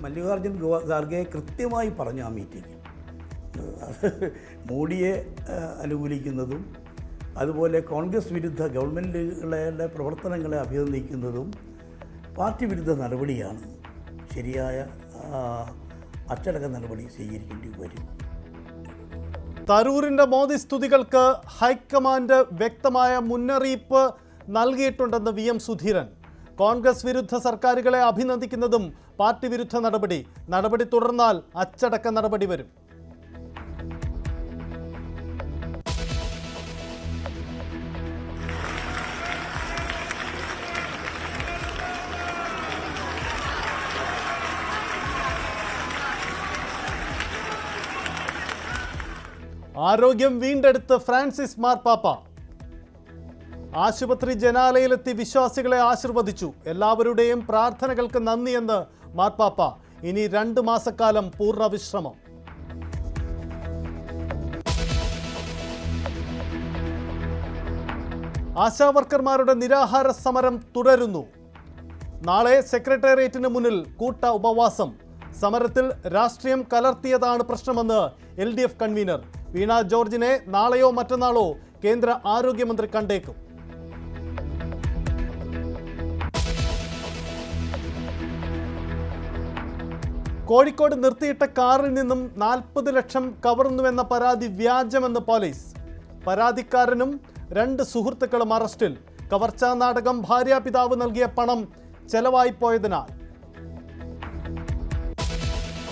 മല്ലികാർജ്ജുൻ ഖാർഗെ കൃത്യമായി പറഞ്ഞു ആ മീറ്റിംഗ്. അത് മോഡിയെ അനുകൂലിക്കുന്നതും അതുപോലെ കോൺഗ്രസ് വിരുദ്ധ ഗവൺമെൻറ്റുകളുടെ പ്രവർത്തനങ്ങളെ അഭിനന്ദിക്കുന്നതും പാർട്ടി വിരുദ്ധ നടപടിയാണ്. ശരിയായ അച്ചടക്ക നടപടി സ്വീകരിക്കേണ്ടി വരും. തരൂരിൻ്റെ മോദി സ്തുതികൾക്ക് ഹൈക്കമാൻഡ് വ്യക്തമായ മുന്നറിയിപ്പ് നൽകിയിട്ടുണ്ടെന്ന് VM സുധീരൻ. കോൺഗ്രസ് വിരുദ്ധ സർക്കാരുകളെ അഭിനന്ദിക്കുന്നതും പാർട്ടി വിരുദ്ധ നടപടി തുടർന്നാൽ അച്ചടക്ക നടപടി വരും. ആരോഗ്യം വീണ്ടെടുത്ത് ഫ്രാൻസിസ് മാർപ്പാപ്പ. ആശുപത്രി ജനാലയിലെത്തി വിശ്വാസികളെ ആശീർവദിച്ചു. എല്ലാവരുടെയും പ്രാർത്ഥനകൾക്ക് നന്ദിയെന്ന് മാർപ്പാപ്പ. ഇനി 2 മാസക്കാലം പൂർണ്ണ വിശ്രമം. ആശാവർക്കർമാരുടെ നിരാഹാര സമരം തുടരുന്നു. നാളെ സെക്രട്ടേറിയറ്റിന് മുന്നിൽ കൂട്ട ഉപവാസം. സമരത്തിൽ രാഷ്ട്രീയം കലർത്തിയതാണ് പ്രശ്നമെന്ന് LDF കൺവീനർ വീണ ജോർജിനെ നാളെയോ മറ്റന്നാളോ കേന്ദ്ര ആരോഗ്യമന്ത്രി കണ്ടേക്കും. കോഴിക്കോട് നിർത്തിയിട്ട കാറിൽ നിന്നും 40 ലക്ഷം കവർന്നുവെന്ന പരാതി വ്യാജമെന്ന് പോലീസ്. പരാതിക്കാരനും 2 സുഹൃത്തുക്കളും അറസ്റ്റിൽ. കവർച്ചാ നാടകം ഭാര്യാപിതാവ് നൽകിയ പണം ചെലവായി പോയതിനാൽ